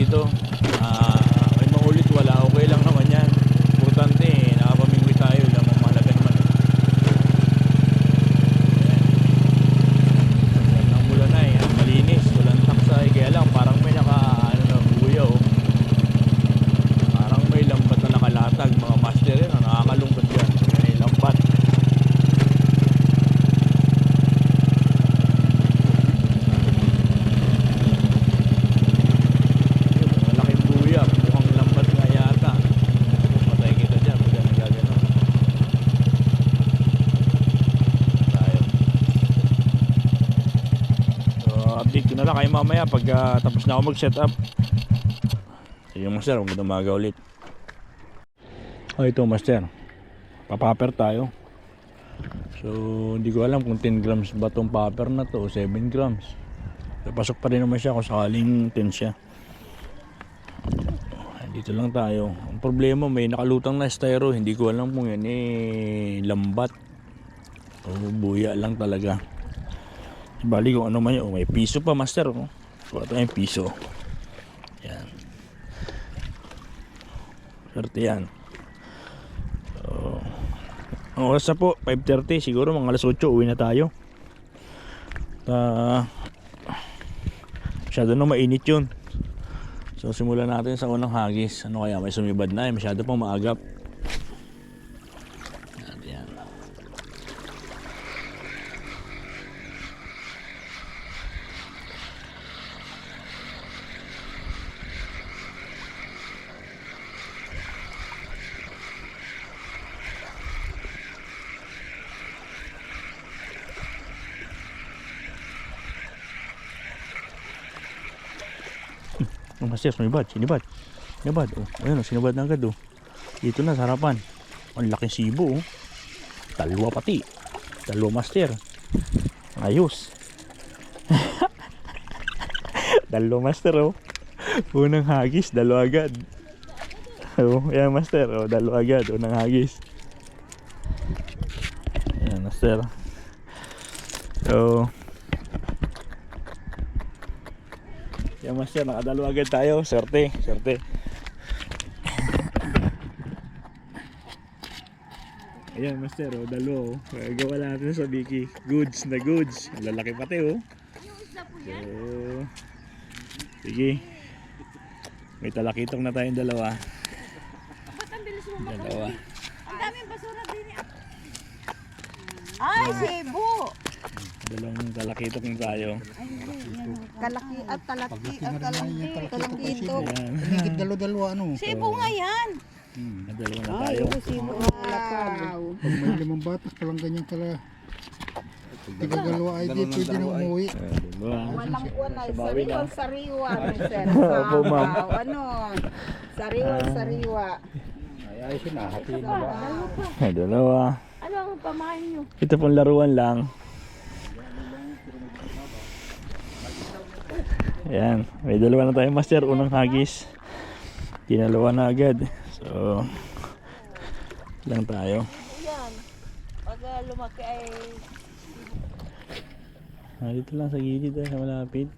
dito. May maulit wala, okay lang naman yan. Importante nakapamingwi tayo, lang ang mahalaga naman. Ang mula na malinis, walang taksay. Kaya lang parang may buya parang may lambat na nakalatag mga master yun. Nakakalungkot yan, may lambat. Update ko na lang kayo mamaya pag tapos na ako mag setup. Sige master, huwag na umaga ulit. Ito master, papaper tayo. So hindi ko alam kung 10 grams ba itong paper na to o 7 grams. Papasok pa rin naman siya kung sakaling 10 siya. Dito lang tayo. Ang problema, may nakalutang na styro. Hindi ko alam kung yan lambat o buya lang talaga. Bali kung ano man yun. May piso pa master. Kuha tayo yung piso. Yan. Swerte yan. So, ang oras na po 5:30. Siguro mga alas 8 uwi na tayo. Masyado na mainit yun. So simulan natin sa unang hagis. Ano kaya, may sumibad na masyado pang maagap. Yan. Master, sinibad. Ayun, sinibad na agad Dito na sa harapan. Ang laking sibo Dalawa pati. Dalawa master. Ayos. Dalawa master Unang hagis, dalawa agad. Yan master, dalawa agad. Unang hagis. Yan master. So yan master, nakadalawa agad tayo. Swerte. Ayan master, dalawa gawa natin sa Biki. Goods na goods. Ang lalaki pati So, sige. May talakitong na tayong dalawa. Ba't ang bilis mo Dalawa. Ang daming basura din Ay, sibo! Dalawang talakitong na tayo. Kalaki at talaki at talakito. Ayan. Higit dalo-dalo Sibo nga yan! Dalawa na tayo. Sibo. Wow! Pag may 5 batas palang ganyan kala. Tigagalawa ay di pwede na umuwi. Dalawa. Walang kunay. Sabawi na. Sariwan. Sir. Opo, ma'am. Sariwa. Ay sinahatiin na ba? Dalawa. Ano ang pamain nyo? Ito pong laruan lang. Ayan, may dalawa na tayo master. Unang hagis, dinalawa na agad. So lang tayo. Yan. Pag lumaki ay... Dito lang sa gilid sa malapit.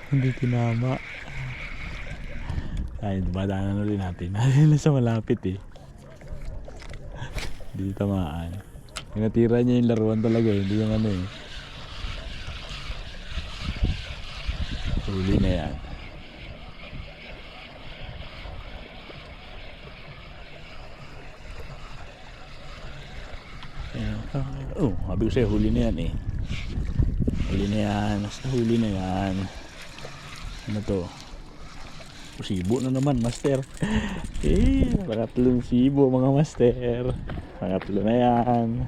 Hindi tinama. Ay, badaanan ulit natin. Natin sa malapit Hindi tamaan. Natira niya yung laruan talaga hindi yung Huli na yan. Sabi ko sa'yo, huli na yan Huli na yan. Basta huli na yan. Ano to? Sibo na naman master. Pangatlong sibo mga master. Pangatlo na yan.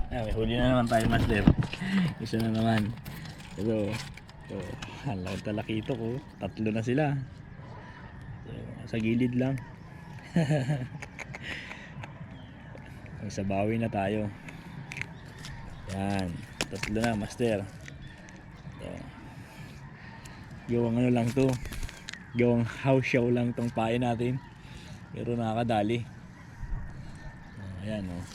May huli na naman tayo master. Isa na naman. Ito, halaw talakito ko. 3 na sila. So, sa gilid lang. Sa bawi na tayo. Yan. 3 na, master. So, gawang ano lang to. Gawang house show lang tong pain natin. Pero nakakadali. Ayan, oh.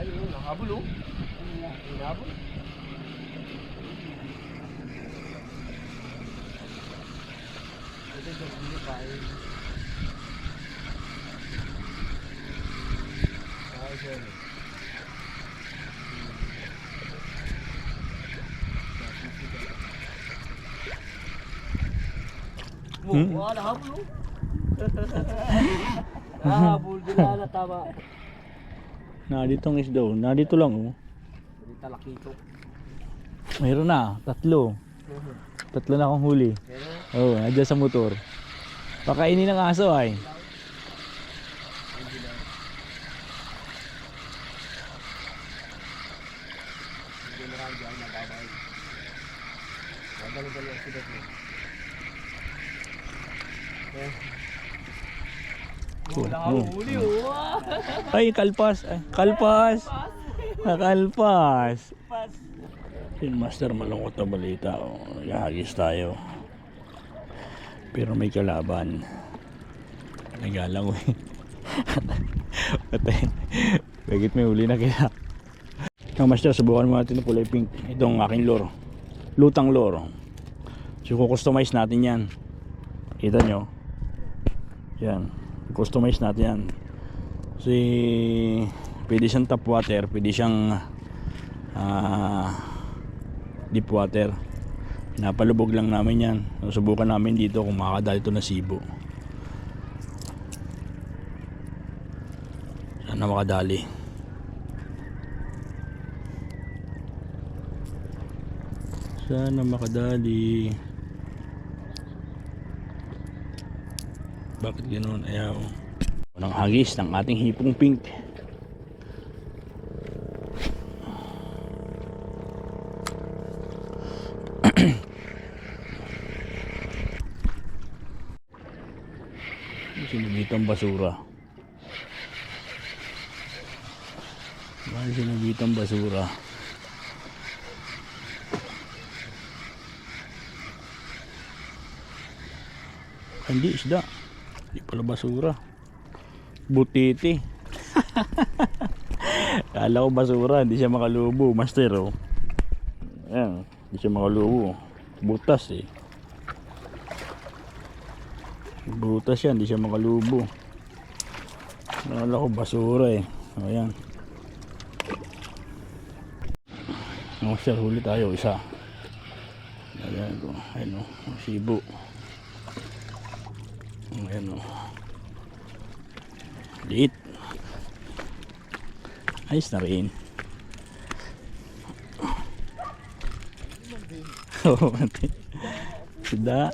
Nakahabol oh. Nakahabol. Ito yung hindi pa eh. Wah, nakahabol oh. Nakahabol din na tama. Nadito ang isda, oh. Nadito lang, oh. Hindi talakito. Mayroon na, 3. 3 na akong huli. Oo, nandiyan sa motor. Pakainin ng aso ay. Hindi marami dyan nababay. Madalo-dalo ang sidat mo. Wala ka huli oh. Ay, kalpas. Ay, kalpas. Nakalpas. Yung master, malungkot na balita. Oh, nagahagis tayo. Pero may kalaban. Nagalang eh. Patay. Bagit may huli na kaya. Yung master, subukan mo natin ng kulay pink. Itong aking lure. Lutang lure. So, kustomize natin yan. Kita nyo. Yan. Customize natin yan. Kasi pwede siyang top water, pwede siyang deep water. Napalubog lang namin yan. Subukan namin dito kung makakadali ito na sibo. Sana makadali. Sana makadali. Bakit ganoon? Ayaw. Unang hagis ng ating hipong pink. Sinubitang basura. Bakit sinubitang basura? Hindi isda. Hindi pala basura. Butiti. Kala ko basura, hindi siya makalubo, master oh. Ayan, hindi siya makalubo. Butas eh. Butas yan, hindi siya makalubo. Kala ko basura eh. Ayan. Master, huli tayo isa. Ayan ito. Ayan oh, sibo. Ayan o. Liit. Ayos na rin. Oo, mati. Sida.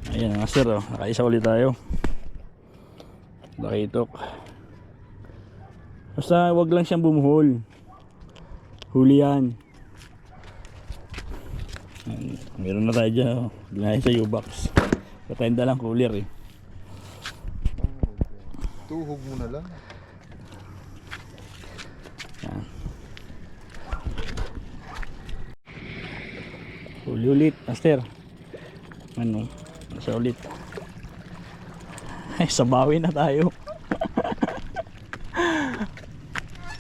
Ayan nga sir o. Nakaisa ulit tayo. Bakitok. Basta wag lang siyang bumuhol. Huli yan. Meron na tayo dyan o. Ginahin sa U-box. Patay lang cooler eh. Tuhog mo na lang. Yan. Huli ulit, master. Ano? Nasa ulit. Ay, sabawi na tayo.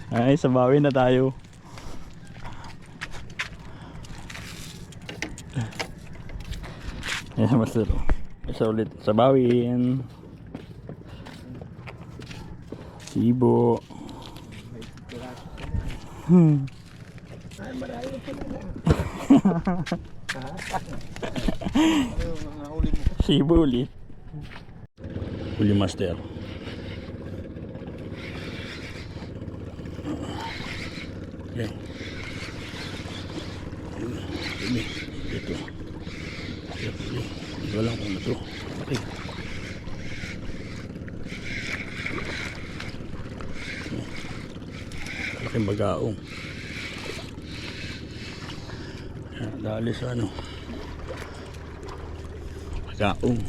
Ay, sabawi na tayo. Ayan, master. Isa ulit sa bawin. Sibo. Sibo ulit. Huli master. Okay. Ito. Ito lang kung ito. Okay. Malaking bagaong. Yan, dali sa ano. Bagaong.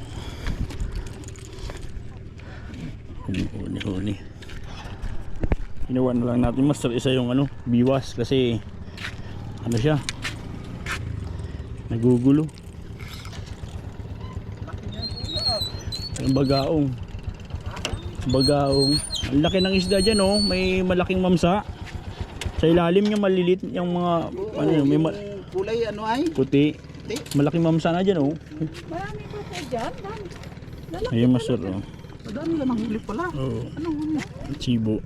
Huni. Ginawa na lang natin master isa yung ano, biwas kasi ano siya. Nagugulo. Yung bagaong. Ang laki ng isda dyan, oh. May malaking mamsa. Sa ilalim niya malilit yung mga ano yun, may Kulay ano ay? puti. Malaking mamsa na dyan, oh. Marami pa po dyan. Dami. Ayun, master, oh. Madami lang ang huli pala. Oo. Anong huli? Chibo.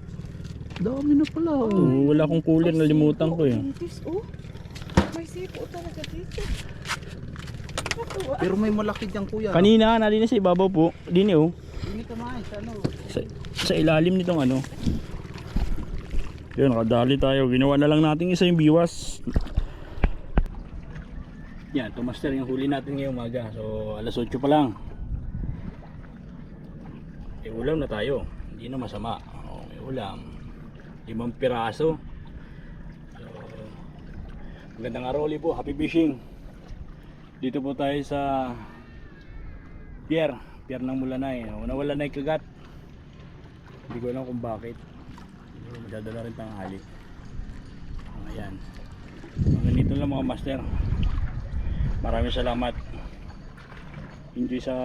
Dami na pala. Oh. Oo, wala akong cooler, nalimutan ko eh. Buntis, oh. May sipo talaga dito. Natuwa. Pero may malaki dyan kuya. Kanina, nalina sa ibabaw po. Dini, oh. Hindi ka maayos ano. Sa ilalim nitong ano. Yun, nakadali tayo. Ginawa na lang natin isa yung biwas. Yan, ito master yung huli natin ngayong umaga. So, alas 8 pa lang. May ulam na tayo. Hindi na masama. Oh, may ulam. 5 piraso. So, magandang araw ulit po. Happy fishing. Dito po tayo sa pier ng Mulanay. Nawala na yung kagat. Hindi ko alam kung bakit. Madadala rin tanghali. Ayan. Ganito lang mga master. Maraming salamat. Enjoy sa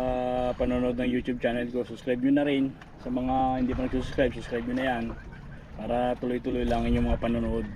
panonood ng YouTube channel ko. Subscribe nyo na rin. Sa mga hindi pa nag-subscribe, subscribe nyo na yan. Para tuloy-tuloy lang yung mga panonood.